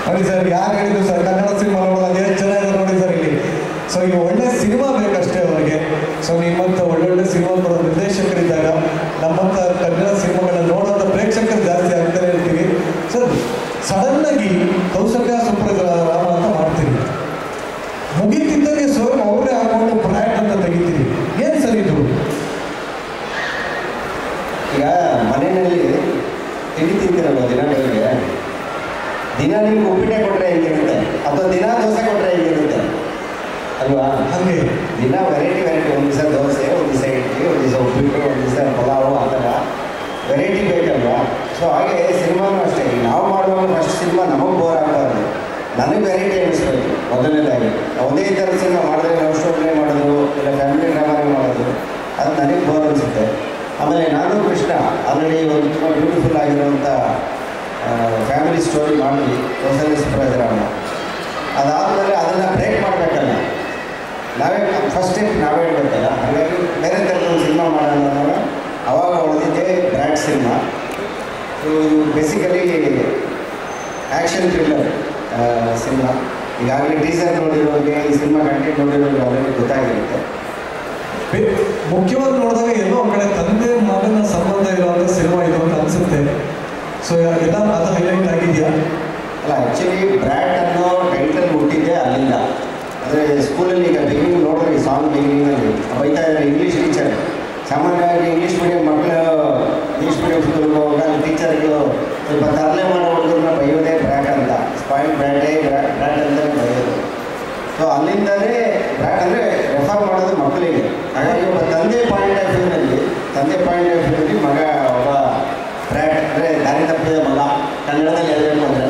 ನೋಡಿ ಸರ್, ಯಾರು ಹೇಳಿದ್ರು ಸರ್ ಕನ್ನಡ ಸಿನಿಮಾ ನೋಡೋದಾಗ ಎಷ್ಟು ಜನ ಇದ್ದಾರೆ ನೋಡಿ ಸರ್ ಇಲ್ಲಿ. ಸೊ ಈಗ ಒಳ್ಳೆ ಸಿನಿಮಾ ಬೇಕಷ್ಟೇ ಅವರಿಗೆ. ಸೊ ನಿಮ್ಮಂಥ ಒಳ್ಳೊಳ್ಳೆ ಸಿನಿಮಾ ಕೊಡೋ ನಿರ್ದೇಶಕರಿದ್ದಾಗ ನಮ್ಮಂಥ ಕನ್ನಡ ಸಿನಿಮಾಗಳನ್ನ ನೋಡೋಂಥ ಪ್ರೇಕ್ಷಕರು ಜಾಸ್ತಿ ಆಗ್ತಾನೆ ಇರ್ತೀವಿ ಸರ್. ಸಡನ್ನಾಗಿ ಕೌಸಲ್ಯ ಸುಪ್ರಜರಾಮ ಅಂತ ಮಾಡ್ತೀವಿ, ಮುಗಿತಿದ್ದಂಗೆ ಸ್ವಯಂ ಅವ್ರನ್ನೇ ಹಾಕೊಂಡು ಬ್ರ್ಯಾಂಡ್ ಅಂತ ತೆಗಿತೀವಿ. ಏನು ಸರ್ ಇದು? ಈಗ ಮನೆಯಲ್ಲಿ ತಿಂಡಿ ತಿಂತೀರಲ್ವ ದಿನ ಬೆಳಿಗ್ಗೆ, ದಿನ ನಿಮ್ಗೆ ಉಪ್ಪಿಟ್ಟೆ ಕೊಟ್ಟರೆ ಹೇಗಿರುತ್ತೆ ಅಥವಾ ದಿನ ದೋಸೆ ಕೊಟ್ಟರೆ ಹೇಗಿರುತ್ತೆ ಅಲ್ವಾ? ಹಾಗೆ ದಿನ ವೆರೈಟಿ ಒಂದು ದಿವಸ ದೋಸೆ, ಒಂದು ದಿವಸ ಇಡ್ಲಿ, ಒಂದು ದಿವಸ ಉಪ್ಪಿಟ್ಟು, ಒಂದು ದಿವಸ ಪಲಾವು, ಆ ಥರ ವೆರೈಟಿ ಬೇಕಲ್ವಾ? ಸೊ ಹಾಗೆ ಸಿನಿಮಾನೂ ಅಷ್ಟೇ. ಈಗ ನಾವು ಮಾಡುವಾಗ ಫಸ್ಟ್ ಸಿನಿಮಾ ನಮಗೆ ಬೋರ್ ಆಗಬಾರ್ದು, ನನಗೆ ವೆರೈಟಿ ಅನ್ನಿಸ್ಬೇಕು ಮೊದಲನೇದಾಗಿ. ಒಂದೇ ಥರದ ಸಿನಿಮಾ ಮಾಡಿದ್ರೆ ಲವ್ ಸ್ಟೋರಿನೇ ಮಾಡೋದು ಇಲ್ಲ ಫ್ಯಾಮಿಲಿ ಡ್ರಾಮಾನೇ ಮಾಡೋದು, ಅದು ನನಗೆ ಬೋರ್ ಅನಿಸುತ್ತೆ. ಆಮೇಲೆ ನಾನು ಕೃಷ್ಣ ಆಲ್ರೆಡಿ ಒಂದು ತುಂಬ ಬ್ಯೂಟಿಫುಲ್ ಆಗಿರುವಂಥ ಫ್ಯಾಮಿಲಿ ಸ್ಟೋರಿ ಮಾಡಿದ್ವಿ, ಕೌಸಲ್ಯ ಸುಪ್ರಜರಾಮ. ಅದಾದಮೇಲೆ ಅದನ್ನು ಬ್ರೇಕ್ ಮಾಡಬೇಕಲ್ಲ, ನಾವೇ ಫಸ್ಟ್ ಸ್ಟೆಪ್ ನಾವೇ ಇಡಬೇಕಲ್ಲ. ಹಾಗಾಗಿ ಬೇರೆ ಥರದ ಒಂದು ಸಿನಿಮಾ ಮಾಡೋಣ ಅನ್ನೋಣ. ಅವಾಗ ಉಳಿದಿದ್ದೆ ಬ್ರ್ಯಾಂಡ್ ಸಿನಿಮಾ. ಇದು ಬೇಸಿಕಲಿ ಆ್ಯಕ್ಷನ್ ಥ್ರಿಲ್ಲರ್ ಸಿನಿಮಾ. ಈಗಾಗಲೇ ಟೀಸರ್ ನೋಡಿರೋರಿಗೆ, ಈ ಸಿನಿಮಾ ಕಂಟೆಂಟ್ ನೋಡಿರೋರಿಗೆ ಆಲ್ರೆಡಿ ಗೊತ್ತಾಗಿರುತ್ತೆ. ಮುಖ್ಯವಾಗಿ ನೋಡಿದಾಗ ಎಲ್ಲೋ ಒಂದು ಕಡೆ ತಂದೆ ಮಗನ ಸಂಬಂಧ ಇರುವಂಥ ಸಿನಿಮಾ ಇದು ಅಂತ ಅನಿಸುತ್ತೆ. ಸೊ ಎಲ್ಲ ಅದು ಹೈಲೈಟ್ ಆಗಿದೆಯಾ? ಅಲ್ಲ, ಆ್ಯಕ್ಚುಲಿ ಬ್ರ್ಯಾಟ್ ಅನ್ನೋ ಟೈಟಲ್ ಹುಟ್ಟಿದ್ದೆ ಅಲ್ಲಿಂದ. ಅಂದರೆ ಸ್ಕೂಲಲ್ಲಿ ಈಗ ಬಿಗಿನಿಂಗ್ ನೋಡಿದ್ರೆ ಈ ಸಾಂಗ್ ಬಿಗಿನಿಂಗಲ್ಲಿ ಬೈತಾ ಇದ್ದಾರೆ ಇಂಗ್ಲೀಷ್ ಟೀಚರ್. ಸಾಮಾನ್ಯವಾಗಿ ಇಂಗ್ಲೀಷ್ ಮೀಡಿಯಂ ಮಕ್ಕಳು ಇಂಗ್ಲೀಷ್ ಮೀಡಿಯಂ ಸ್ಕೂಲ್ಗೆ ಹೋದಾಗ ಟೀಚರ್ಗಳು ಸ್ವಲ್ಪ ತರಲೆ ಮಾಡೋ ಹುಡುಗರನ್ನ ಬೈಯೋದೇ ಬ್ರ್ಯಾಟ್ ಅಂತ, ಸ್ಪಾಯಿಲ್ ಬ್ರ್ಯಾಟೇ ಬ್ರ್ಯಾಟ್ ಅಂತಲೇ ಬೈಯೋದು. ಸೊ ಅಲ್ಲಿಂದಲೇ ಬ್ರ್ಯಾಟ್ ಅಂದರೆ ರೆಫರ್ ಮಾಡೋದು ಮಕ್ಕಳಿಗೆ. ಹಾಗಾಗಿ ಒಬ್ಬ ತಂದೆ ಪಾಯಿಂಟ್ ಆಫ್ ವ್ಯೂನಲ್ಲಿ ಮಗ ಒಬ್ಬ ಬ್ರ್ಯಾಟ್ ಅಂದರೆ ದಾರಿ ತಪ್ಪಿದ ಮಗ, ಕನ್ನಡದಲ್ಲಿ ಹೇಳಬೇಕು ಅಂದರೆ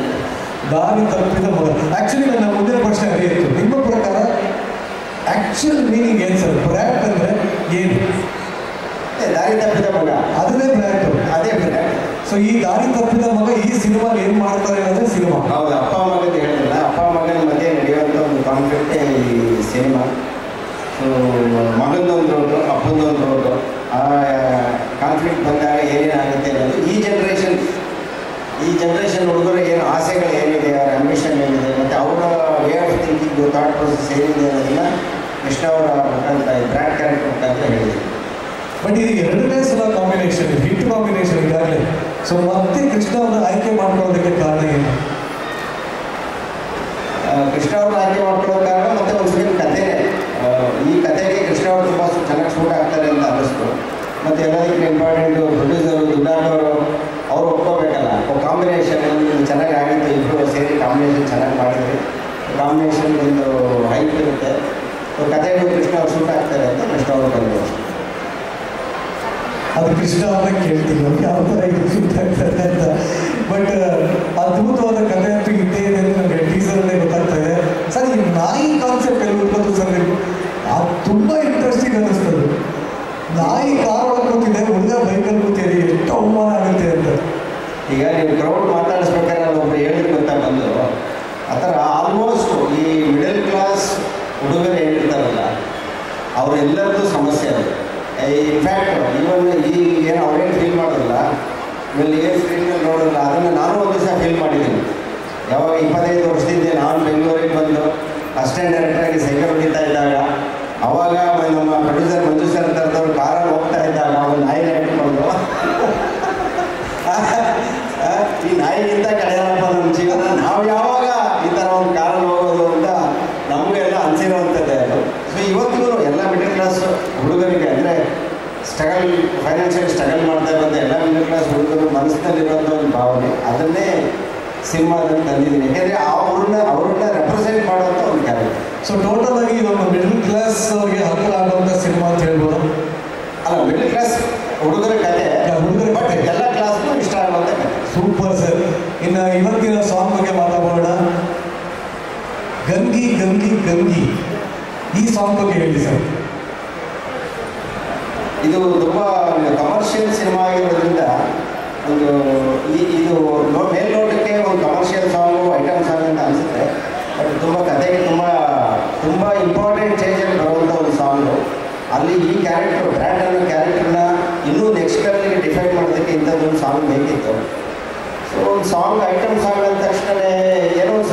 ದಾರಿ ತಪ್ಪಿದ ಮಗ. ಆ್ಯಕ್ಚುಲಿ ನನ್ನ ಮುಂದಿನ ಪ್ರಶ್ನೆ ಅದೇ ಇತ್ತು, ನಿಮ್ಮ ಪ್ರಕಾರ ಆ್ಯಕ್ಚುಯಲ್ ಮೀನಿಂಗ್ ಏನು ಸರ್? ಬ್ರ್ಯಾಟ್ ಅಂದರೆ ಏನು? ದಾರಿ ತಪ್ಪಿದ ಮಗ, ಅದನ್ನೇ ಬ್ರ್ಯಾಟ್, ಅದೇ ಬ್ರ್ಯಾಟ್. ಸೊ ಈ ದಾರಿ ತಪ್ಪಿದ ಮಗ ಈ ಸಿನಿಮಾಗೆ ಏನು ಮಾಡ್ತಾರೆ ಅನ್ನೋದೇ ಸಿನಿಮಾ. ಹೌದು, ಅಪ್ಪ ಮಗನ ಹೇಳಿದ್ರಲ್ಲ, ಅಪ್ಪ ಮಗನ ಮಧ್ಯೆ ನಡೆಯುವಂಥ ಒಂದು ಕಾನ್ಫ್ಲಿಕ್ಟೇ ಈ ಸಿನಿಮಾ. ಸೊ ಮಗನದೊಂದು ರೋಡು, ಅಪ್ಪಂದೊಂದು ರೋಡು, ಆ ಕಾನ್ಫ್ಲಿಕ್ಟ್ ಬಂದಾಗ ಏನೇನಾಗುತ್ತೆ ಅನ್ನೋದು ಈ ಜನ್ರೇಷನ್ ಹುಡುಗರಿಗೆ ಏನು ಆಸೆಗಳು ಏನಿದೆ, ಅವರ ಅಂಬಿಷನ್ ಏನಿದೆ, ಮತ್ತು ಅವರ way of thinking, thought process ಏನಿದೆ ಅನ್ನೋದನ್ನ ಕೃಷ್ಣ ಅವರ ಮುಖಾಂತರ ಬ್ರ್ಯಾಟ್ ಕ್ಯಾರೆಕ್ಟರ್ ಮುಖಾಂತರ ಹೇಳಿದೆ. ಬಟ್ ಇದು ಎರಡನೇ ಸಲ ಕಾಂಬಿನೇಷನ್, ಹಿಟ್ ಕಾಂಬಿನೇಷನ್ ಈಗಾಗಲೇ. ಸೊ ಮತ್ತೆ ಕೃಷ್ಣ ಅವರನ್ನು ಆಯ್ಕೆ ಮಾಡ್ಕೊಳ್ಳೋದಕ್ಕೆ ಕಾರಣ ಏನು? ಕೃಷ್ಣ ಅವ್ರನ್ನ ಆಯ್ಕೆ ಮಾಡ್ಕೊಳ್ಳೋ ಕಾರಣ ಮತ್ತು ಒಂದು ಸಲ ಕಥೆನೇ, ಈ ಕಥೆಗೆ ಕೃಷ್ಣ ಅವರು ತುಂಬ ಚೆನ್ನಾಗಿ ಶೂಟ್ ಆಗ್ತಾರೆ ಅಂತ ಅನ್ನಿಸ್ತು. ಮತ್ತು ಎಲ್ಲದಕ್ಕೆ ಇಂಪಾರ್ಟೆಂಟು ಪ್ರೊಡ್ಯೂಸರು, ದುಡ್ಡಾಟವರು ಅವರು ಒಪ್ಕೋಬೇಕಲ್ಲ. ಕಾಂಬಿನೇಷನ್ ಚೆನ್ನಾಗಿ ಆಗಿತ್ತು, ಇಬ್ಬರು ಸೇರಿ ಕಾಂಬಿನೇಷನ್ ಚೆನ್ನಾಗಿ ಮಾಡಿದ್ವಿ. ಕಾಂಬಿನೇಷನ್ ಒಂದು ಹೈಟ್ ಇರುತ್ತೆ. ಕಥೆಗೂ ಕೃಷ್ಣ ಅವ್ರು ಶೂಟ್ ಆಗ್ತಾರೆ ಅಂತ ಕೃಷ್ಣ ಅವರು ಬಂದರು. ಅದು ಕೃಷ್ಣ ಅವ್ರನ್ನ ಕೇಳ್ತೀವಿ ಯಾವ ಥರ ಇದು ಶೂಟ್ ಆಗ್ತಾರೆ ಅಂತ. ಬಟ್ ಅದ್ಭುತವಾದ ಕಥೆ ಅಂತೂ ಇದ್ದೇ ಇದೆ ಅಂತ ನಮಗೆ ಟೀಸರಲ್ಲೇ ಗೊತ್ತಾಗ್ತಾ ಇದೆ ಸರ್. ಈ ನಾಯಿ ಕಾನ್ಸೆಪ್ಟ್ ಎಲ್ಲಿ ಉಟ್ಕೋದು ಸರ್ ನೀವು? ಅದು ತುಂಬ ಇಂಟ್ರೆಸ್ಟಿಂಗ್ ಅನ್ನಿಸ್ತದೆ. ನಾಯಿ ಕಾರ್ ಒಳಗೆ ಕೂತಿದೆ, ಹುಡುಗ ಬೈಕಲ್ಲಿ ಕೂತಿದೆ, ಎಷ್ಟು ಅವಮಾನ ಆಗುತ್ತೆ ಅಂತ. ಈಗ ನೀವು ಕ್ರೌಡ್ ಮಾತಾಡಿಸ್ಬೇಕಾದ್ರೆ ಒಬ್ಬರು ಹೇಳಿದ್ರು ಗೊತ್ತಾ ಬಂದು, ಆ ಥರ ಆಲ್ಮೋಸ್ಟ್ ಈ ಮಿಡಲ್ ಕ್ಲಾಸ್ ಹುಡುಗರು ಏನಿರ್ತಾರಲ್ಲ ಅವರೆಲ್ಲರದ್ದು ಸಮಸ್ಯೆ ಅದು. ಇನ್ಫ್ಯಾಕ್ಟ್ ಇವನ್ ಈ ಏನು ಅವ್ರೇನು ಫೀಲ್ ಮಾಡೋದಿಲ್ಲ, ಇವೆಲ್ಲ ಏನು ಸ್ಕ್ರೀನಲ್ಲಿ ನೋಡೋಲ್ಲ, ಅದನ್ನು ನಾನು ಒಂದು ದಿವಸ ಫೀಲ್ ಮಾಡಿದ್ದೀನಿ. ಯಾವಾಗ 25 ವರ್ಷದಿಂದ ನಾನು ಬೆಂಗಳೂರಿಗೆ ಬಂದು ಅಸಿಸ್ಟೆಂಟ್ ಡೈರೆಕ್ಟರಾಗಿ ಸೈಕಲ್ ಹೊಡಿತಾ ಇದ್ದಾಗ, ಅವಾಗ ನಮ್ಮ ಪ್ರೊಡ್ಯೂಸರ್ ಮಂಜು ಸರ್ ತರದವ್ರು ಕಾರಲ್ಲಿ ಹೋಗ್ತಾ ಇದ್ದಾಗ ಒಂದು ನಾಯಿನ ಇಟ್ಕೊಂಡು ಈ ನಾಯಿಗಿಂತ ಕಡೆಯಲ್ಲಪ್ಪ ನಮ್ಮ ಜೀವನ, ನಾವು ಯಾವಾಗ ಈ ಥರ ಒಂದು ಕಾರಲ್ಲಿ ಹೋಗೋದು ಅಂತ ನಮಗೆಲ್ಲ ಅನಿಸಿರುವಂಥದ್ದೇ ಅದು. ಸೊ ಇವತ್ತಿಗೂ ಎಲ್ಲ ಮಿಡಲ್ ಕ್ಲಾಸ್ ಹುಡುಗರಿಗೆ ಅಂದರೆ ಫೈನಾನ್ಷಿಯಲ್ ಸ್ಟ್ರಗಲ್ ಮಾಡ್ತಾ ಇರೋದು ಎಲ್ಲ ಮಿಡಲ್ ಕ್ಲಾಸ್ ಹುಡುಗರು ಮನಸ್ಸಿನಲ್ಲಿರುವಂಥ ಒಂದು ಭಾವನೆ, ಅದನ್ನೇ ಸಿನಿಮಾದಲ್ಲಿ ತಂದಿದ್ದೀನಿ. ಯಾಕೆಂದರೆ ಅವ್ರನ್ನ ರೆಪ್ರೆಸೆಂಟ್ ಮಾಡುವಂಥ ಒಂದು ಕ್ಯಾರೆಕ್ಟರ್. ಸೊ ಟೋಟಲ್ ಆಗಿ ಇದೊಂದು ಮಿಡಲ್ ಕ್ಲಾಸ್ ಅವ್ರಿಗೆ ಹಕ್ಕಲಾಗುವಂಥ ಸಿನಿಮಾ ಅಂತ ಹೇಳ್ಬೋದು. ಅಲ್ಲ, ಮಿಡಲ್ ಕ್ಲಾಸ್ ಹುಡುಗರ ಕತೆ, ಬಟ್ ಎಲ್ಲ ಕ್ಲಾಸ್ಗೂ ಇಷ್ಟ ಆಗುವಂಥ ಕತೆ. Super sir. ಇನ್ನು ಇವತ್ತಿನ ಸಾಂಗ್ ಬಗ್ಗೆ ಮಾತಾಡೋಣ. ಗಂಗಿ ಗಂಗಿ ಗಂಗಿ, ಈ ಸಾಂಗ್ ಬಗ್ಗೆ ಹೇಳಿ ಸರ್. ಇದು ತುಂಬ ಕಮರ್ಷಿಯಲ್ ಸಿನಿಮಾ ಆಗಿರೋದ್ರಿಂದ ಒಂದು ಇದು ಮೇಲ್ನೋಟಕ್ಕೆ ಒಂದು ಕಮರ್ಷಿಯಲ್ ಸಾಂಗು, ಐಟಮ್ ಸಾಂಗ್ ಅಂತ ಅನಿಸುತ್ತೆ. ಬಟ್ ತುಂಬ ಕಥೆಗೆ ತುಂಬ ಇಂಪಾರ್ಟೆಂಟ್ ಚೇಂಜಲ್ಲಿ ಬರುವಂಥ ಒಂದು ಸಾಂಗು. ಅಲ್ಲಿ ಈ ಕ್ಯಾರೆಕ್ಟರ್ ಬ್ರ್ಯಾಟ್ ಅನ್ನೋ ಕ್ಯಾರೆಕ್ಟರ್ನ ಇನ್ನೂ ನೆಕ್ಸ್ಟ್ ಲೆವೆಲ್ಗೆ ಡಿಫೈನ್ ಮಾಡೋದಕ್ಕೆ ಇಂಥದ್ದೊಂದು ಸಾಂಗ್ ಬೇಕಿತ್ತು. ಸೊ ಒಂದು ಸಾಂಗ್ ಐಟಮ್ ಸಾಂಗ್ ಅಂದ ತಕ್ಷಣ ಏನೋ ಒಂದು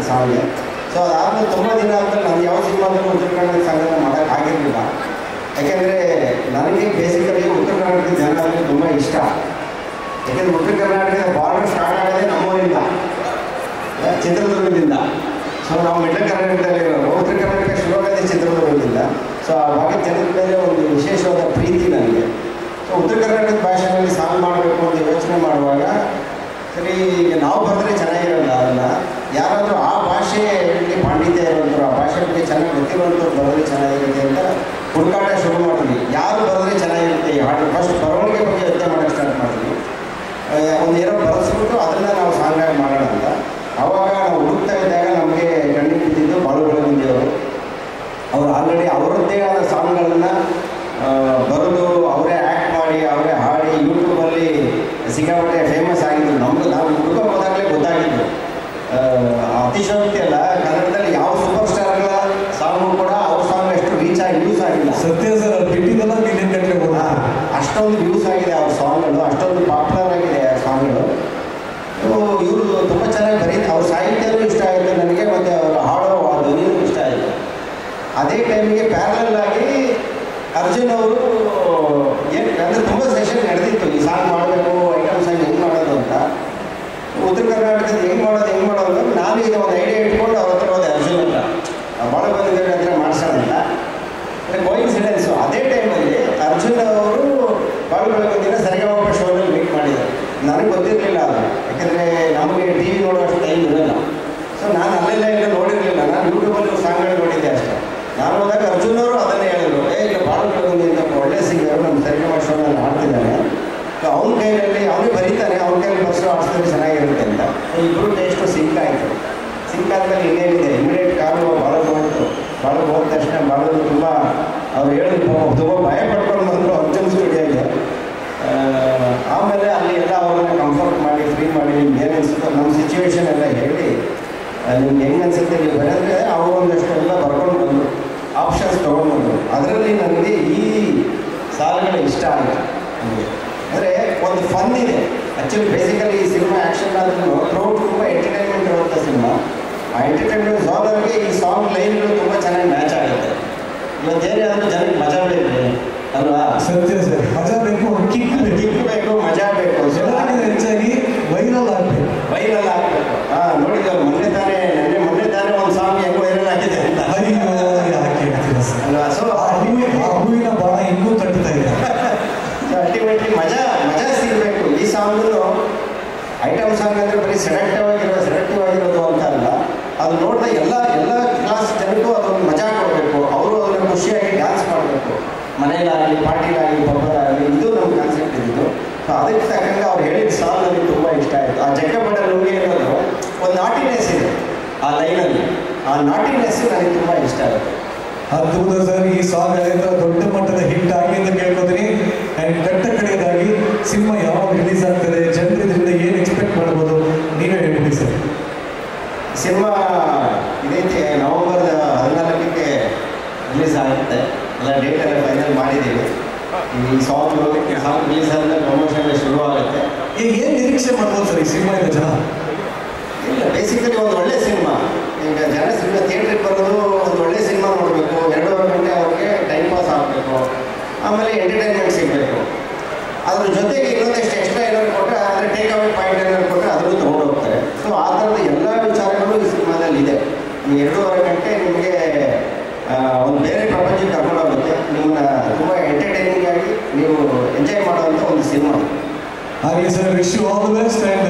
ಸಾಂಗ್ಗೆ. ಸೊ ಅದಾದಮೇಲೆ ತುಂಬ ದಿನ ಆದಮೇಲೆ ನನಗೆ ಯಾವ ಸಿನಿಮಾದಲ್ಲೂ ಉತ್ತರ ಕನ್ನಡ ಸಾಂಗನ್ನು ಮಾಡೋಕ್ಕಾಗಿರಲಿಲ್ಲ. ಯಾಕೆಂದರೆ ನನಗೆ ಬೇಸಿಕಲಿ ಉತ್ತರ ಕರ್ನಾಟಕದ ಜನ ಅಂದರೆ ತುಂಬ ಇಷ್ಟ. ಯಾಕೆಂದರೆ ಉತ್ತರ ಕರ್ನಾಟಕದ ಬಾರ್ಡರ್ ಸ್ಟಾರ್ಟ್ ಆಗೋದೇ ನಮ್ಮೂರಿಂದ, ಚಿತ್ರದುರ್ಗದಿಂದ. ಸೊ ನಾವು ಮಿಡ್ಲ್ ಕರ್ನಾಟಕದಲ್ಲಿ ಇರೋರು, ಉತ್ತರ ಕರ್ನಾಟಕ ಶುರುವಾಗೋದೇ ಚಿತ್ರದುರ್ಗದಿಂದ. ಸೊ ಆ ಭಾಗದ ಜನರ ಮೇಲೆ ಒಂದು ವಿಶೇಷವಾದ ಪ್ರೀತಿ ನನಗೆ. ಸೊ ಉತ್ತರ ಕರ್ನಾಟಕದ ಭಾಷೆಯಲ್ಲಿ ಸಾಂಗ್ ಮಾಡಬೇಕು ಅಂತ ಯೋಚನೆ ಮಾಡುವಾಗ ಸರಿ ಈಗ ನಾವು ಬರೆದ್ರೆ ಚೆನ್ನಾಗಿರೋಲ್ಲ, ಅದನ್ನು ಯಾರಾದರೂ ಆ ಭಾಷೆಯಲ್ಲಿ ಪಾಂಡಿತ್ಯ ಇರೋಂಥವ್ರು, ಆ ಭಾಷೆ ಬಗ್ಗೆ ಚೆನ್ನಾಗಿ ಗೊತ್ತಿರುವಂಥವ್ರು ಬರೆದ್ರೆ ಚೆನ್ನಾಗಿರುತ್ತೆ ಅಂತ ಹುಡುಕಾಟ ಶುರು ಮಾಡಿದ್ವಿ. ಯಾರು ಬರೆದ್ರೆ ಚೆನ್ನಾಗಿರುತ್ತೆ ಈ ಹಾಡು, ಫಸ್ಟ್ ಬರವಣಿಗೆ ಬಗ್ಗೆ ಯೋಚನೆ ಮಾಡೋಕ್ಕೆ ಸ್ಟಾರ್ಟ್ ಮಾಡಿದ್ವಿ. ಒಂದು ಏನೋ ಬರೆಸ್ಬಿಟ್ಟು ಅದನ್ನು ನಾವು ಸಾಂಗಾಗಿ ಮಾಡೋಣ ಅಂತ. ಆವಾಗ ನಾವು ಹುಡುಕ್ತಾ ಇದ್ದಾಗ ನಮಗೆ ಕಣ್ಣಿಗೆ ಬಿದ್ದಿದ್ದು ಬಾಳುಗಳ ಮುಂದೆಯವರು. ಅವರು ಆಲ್ರೆಡಿ ಅವರದ್ದೇ ಆದ ಸಾಂಗ್ಗಳನ್ನು ಬರೆದು ಅವರೇ ಆ್ಯಕ್ಟ್ ಮಾಡಿ ಅವರೇ ಹಾಡಿ ಯೂಟ್ಯೂಬಲ್ಲಿ ಸಿಕ್ಕಾಪಟ್ಟೆ ಫೇಮಸ್ ಆಗಿದ್ದು. ನಾವು ಹುಡುಗ ಹೋದಾಗಲೇ ಗೊತ್ತಾಗಿದ್ದು. ಅತಿಶಯೋಕ್ತಿ ಅಲ್ಲ, ಕನ್ನಡದಲ್ಲಿ ಯಾವ ಸೂಪರ್ ಸ್ಟಾರ್ಗಳ ಸಾಂಗು ಕೂಡ ಅವ್ರ ಸಾಂಗ್ ಎಷ್ಟು ರೀಚ್ ಆಗಿ ಯೂಸ್ ಆಗಿಲ್ಲ. ಸತ್ಯ ಸರ್, ಬಿಟ್ಟಿದ್ದೆಲ್ಲ ಮಿಲಿಯನ್ ಗಟ್ಟಲೆ ಅಷ್ಟೊಂದು ಯೂಸ್ ಆಗಿದೆ ಅವ್ರ ಸಾಂಗ್ಗಳು, ಅಷ್ಟೊಂದು ಪಾಪ್ಯುಲರ್ ಆಗಿದೆ ಆ ಸಾಂಗ್ಗಳು. ಇವರು ತುಂಬ ಚೆನ್ನಾಗಿ ಬರೀತಾರೆ. ಅವ್ರ ಸಾಹಿತ್ಯನೂ ಇಷ್ಟ ಆಯಿತು ನನಗೆ, ಮತ್ತು ಅವರು ಹಾಡೋ ಆ ಧ್ವನಿಯೂ ಇಷ್ಟ ಆಯಿತು. ಅದೇ ಟೈಮಿಗೆ ಪ್ಯಾರಲಲ್ ಆಗಿ ಅರ್ಜುನ್ ಅವರು ಅಂದರೆ ತುಂಬ ಸೆಷನ್ ನಡೆದಿತ್ತು, ಈ ಸಾಂಗ್ ಮಾಡಬೇಕು, ಐಟಮ್ ಸಾಂಗ್ ಹೆಂಗೆ ಮಾಡೋದು ಅಂತ. ಉತ್ತರ ಕರ್ನಾಟಕದ ಹೆಂಗೆ ಮಾಡೋದು ನಾನು ಈಗ ಒಂದು ಐಡಿಯಾ ಇಟ್ಕೊಂಡು ಅವ್ರ ಹತ್ರ ಹೋದೆ, ಅರ್ಜುನ್ ಹತ್ರ, ಭಾಳ ಬಂದಿದ್ದಾರೆ ಹತ್ರ ಮಾಡ್ಸೋಣ ಅಂತ. ಕೋಇನ್ಸಿಡೆನ್ಸು ಅದೇ ಟೈಮಲ್ಲಿ ಅರ್ಜುನ್ ಅವರು ಬಾಳುಗಳ ದಿನ ಸರಿಗಮಪ ಶೋನಲ್ಲಿ ಮೀಟ್ ಮಾಡಿದ್ದಾರೆ. ನನಗೆ ಗೊತ್ತಿರಲಿಲ್ಲ ಅದು, ಯಾಕೆಂದರೆ ನಮಗೆ ಟಿ ವಿ ನೋಡುವಷ್ಟು ಟೈಮ್ ಇರಲ್ಲ. ಸೊ ನಾನು ಅಲ್ಲೆಲ್ಲ ಎಲ್ಲ ನೋಡಿರಲಿಲ್ಲ, ನಾನು ಯೂಟ್ಯೂಬಲ್ಲಿ ಸಾಂಗ್ಗಳು ನೋಡಿದ್ದೆ ಅಷ್ಟೇ. ನಾನು ಹೋದಾಗ ಅರ್ಜುನ್ ಅವರು ಅದನ್ನೇ ಹೇಳಿದ್ರು, ಈಗ ಬಾಳುಗಳ ಅಂತ ಒಳ್ಳೆ ಸಿಂಗರು ನಮ್ಮ ಸರಿಗಮ ಶೋನಲ್ಲಿ ಹಾಡ್ತಿದ್ದಾನೆ, ಅವ್ನ ಕೈಯಲ್ಲಿ ಅವನೇ ಬರೀತಾನೆ, ಅವ್ನ ಕೈಯಲ್ಲಿ ಬಸ್ಸು ಆಡಿಸಿದ್ರೆ ಚೆನ್ನಾಗಿರುತ್ತೆ ಅಂತ. ಇಬ್ಬರು ಟೇಸ್ಟು ಸಿಂಕ್ ಆಯಿತು. ಸಿಂಕ್ ಆದಮೇಲೆ ಇನ್ನೇನಿದೆ, ಇಮಿಡಿಯೇಟ್ ಕಾಲು ಬಾಳೋದು ಹೋಯ್ತು. ಬಾಳೋದು ಹೋದ ತಕ್ಷಣ ಬಾಳೋದು ತುಂಬ ಅವ್ರು ಹೇಳಿದ್ರು, ತುಂಬ ಭಯ ಪಡ್ಕೊಂಡು ಬಂದರು ಅರ್ಜುನ್ ಸ್ಟುಡಿಯೋಗೆ. ಆಮೇಲೆ ಅಲ್ಲಿ ಎಲ್ಲ ಅವ್ರನ್ನ ಕಂಫರ್ಟ್ ಮಾಡಿ ಫ್ರೀ ಮಾಡಿ ನಿಮ್ಗೆ ಏನು ಅನಿಸುತ್ತೋ ನಮ್ಮ ಸಿಚುವೇಶನ್ ಎಲ್ಲ ಹೇಳಿ ನಿಮ್ಗೆ ಹೆಂಗೆ ಅನಿಸುತ್ತೆ ನೀವು ಬರೆದ್ರೆ ಅವರು ಒಂದಷ್ಟು ಎಲ್ಲ ಬರ್ಕೊಂಡು ಬಂದರು, ಆಪ್ಷನ್ಸ್ ತೊಗೊಂಡು ಬಂದರು. ಅದರಲ್ಲಿ ನನಗೆ ಈ ಸಾಲುಗಳು ಇಷ್ಟ ಆಯಿತು. ಅಂದರೆ ಒಂದು ಫನ್ ಇದೆ. ಆ್ಯಕ್ಚುಲಿ ಬೇಸಿಕಲಿ ಈ ಸಿನಿಮಾ ಆ್ಯಕ್ಷನ್ ಆದ್ರೂ ಥ್ರೂಔಟ್ ತುಂಬ ಎಂಟರ್ಟೈನ್ಮೆಂಟ್ ಇರುವಂಥ ಸಿನಿಮಾ. ಆ ಎಂಟರ್ಟೈನ್ಮೆಂಟ್ ಸಾಂಗ್ಗೆ ಈ ಸಾಂಗ್ ಲೈನ್ಗಳು ತುಂಬ ಚೆನ್ನಾಗಿ ಮ್ಯಾಚ್ ಆಗುತ್ತೆ. ಇವತ್ತೇನೇ ಆದರೂ ಜನಕ್ಕೆ ಮಜಾ ಬೇಕು ಅಲ್ವಾ? ಸತ್ಯ ಸರ್, ಮಜಾ ಬೇಕು, ಕಿಕ್ ಬೇಕು, ಮಜಾ ಬೇಕು. ಹೆಚ್ಚಾಗಿ ವೈರಲ್ ಆಗಬೇಕು. ನೋಡಿದ್ರು ಮೊನ್ನೆ ತಾನೇ ಒಂದು ಸಾಂಗ್ ಹೆಂಗೆ ವೈರಲ್ ಆಗಿದೆ ಅಂತ. ಅಯ್ಯೋ ಯಾಕೆ ಹೇಳ್ತೀರಾ ಸರ್ ಅಲ್ವಾ? ಸೊ ಆ ಹೂವಿನ ಬಾಣ ಇನ್ನೂ ತಟ್ಟುತ್ತಾ ಇದೆ. ಅಲ್ಟಿಮೇಟ್ಲಿ ಮಜಾ ಸಿಗಬೇಕು. ಈ ಸಾಂಗು ಐಟಮ್ ಸಾಂಗ್ ಅಂದರೆ ಬರೀ ಸೆಲೆಕ್ಟಿವ್ ಆಗಿರೋದು ಅಂತ ಅಲ್ಲ, ಅದು ನೋಡಿದ ಎಲ್ಲ ಕ್ಲಾಸ್ ಜನಕ್ಕೂ ಅದೊಂದು ಮಜಾ ಕೊಡಬೇಕು, ಅವರು ಅದನ್ನು ಖುಷಿಯಾಗಿ ಡ್ಯಾನ್ಸ್ ಮಾಡಬೇಕು, ಮನೇಲಾಗಲಿ ಪಾರ್ಟಿಲಾಗಲಿ ಪಬ್ಬಲಾಗಲಿ. ಇದು ನಮ್ಮ ಕಾನ್ಸೆಪ್ಟ್ ಇದ್ದು. ಸೊ ಅದಕ್ಕೆ ತಕ್ಕಂಗೆ ಅವ್ರು ಹೇಳಿದ ಸಾಂಗ್ ನನಗೆ ತುಂಬ ಇಷ್ಟ ಆಯಿತು. ಆ ಜಗ್ಗಬಡ ಲುಂಗಿ ಅನ್ನೋದು ಒಂದು ನಾಟಿನೆಸ್ ಇದೆ ಆ ಲೈನಲ್ಲಿ, ಆ ನಾಟಿನೆಸ್ ನನಗೆ ತುಂಬ ಇಷ್ಟ ಆಗುತ್ತೆ. ಅದ್ಭುತ ಸರ್, ಈ ಸಾಂಗ್ ದೊಡ್ಡ ಮಟ್ಟದ ಹಿಟ್ ಆಗಿ ಅಂತ ಕೇಳ್ಕೊತೀನಿ. ಆ್ಯಂಡ್ ಕಟ್ಟ ಕಡೆಯದಾಗಿ ಸಿನಿಮಾ ಯಾವಾಗ ರಿಲೀಸ್ ಆಗ್ತದೆ, ಜನರು ಇದರಿಂದ ಏನು ಎಕ್ಸ್ಪೆಕ್ಟ್ ಮಾಡ್ಬೋದು, ನೀವೇ ಹೇಳ್ಬಿಡಿ ಸರ್. ಸಿನಿಮಾ ಇದೈತೆ ನವೆಂಬರ್ 14ಕ್ಕೆ ರಿಲೀಸ್ ಆಗುತ್ತೆ. ಎಲ್ಲ ಡೇಟ್ ಎಲ್ಲ ಫೈನಲ್ ಮಾಡಿದ್ದೀವಿ. ಈ ಸಾಂಗ್ ರಿಲೀಸ್ ಆದಮೇಲೆ ಪ್ರಮೋಷನ್ ಶುರು ಆಗುತ್ತೆ. ಏನು ನಿರೀಕ್ಷೆ ಮಾಡ್ಬೋದು ಸರ್ ಈ ಸಿನಿಮಾದಿಂದ ಜನ? ಇಲ್ಲ, ಬೇಸಿಕಲಿ ಒಂದು ಒಳ್ಳೆ ಸಿನಿಮಾ. ಈಗ ಜನ ಸಿನಿಮಾ ಥಿಯೇಟ್ರಿಗೆ ಬರೋದು ಒಂದು ಒಳ್ಳೆ ಸಿನಿಮಾ ನೋಡಬೇಕು, 2.5 ಗಂಟೆ ಅವ್ರಿಗೆ ಟೈಮ್ ಪಾಸ್ ಆಗಬೇಕು, ಆಮೇಲೆ ಎಂಟರ್ಟೈನ್ಮೆಂಟ್ ಸಿಗಬೇಕು. ಅದ್ರ ಜೊತೆಗೆ ಇನ್ನೊಂದಷ್ಟು ಎಕ್ಸ್ಟ್ರಾ ಏನಾದ್ರು ಕೊಟ್ಟರೆ, ಅಂದರೆ ಟೇಕ್ ಅವೇ ಪಾಯಿಂಟ್ ಏನಾದ್ರು ಕೊಟ್ಟರೆ ಅದನ್ನು ತೊಗೊಂಡು ಹೋಗ್ತಾರೆ. ಸೊ ಆ ಥರದ ಎಲ್ಲ ವಿಚಾರಗಳು ಈ ಸಿನಿಮಾದಲ್ಲಿ ಇದೆ. ಈ 2.5 ಗಂಟೆ ನಿಮಗೆ ಒಂದು ಬೇರೆ ಪ್ರಪಂಚಕ್ಕೆ ಕರ್ಕೊಂಡು ಹೋಗುತ್ತೆ. ನಿಮ್ಮನ್ನ ತುಂಬ ಎಂಟರ್ಟೈನಿಂಗ್ ಆಗಿ ನೀವು ಎಂಜಾಯ್ ಮಾಡುವಂಥ ಒಂದು ಸಿನಿಮಾ. ಹಾಗೆ sir, wish you all the best. And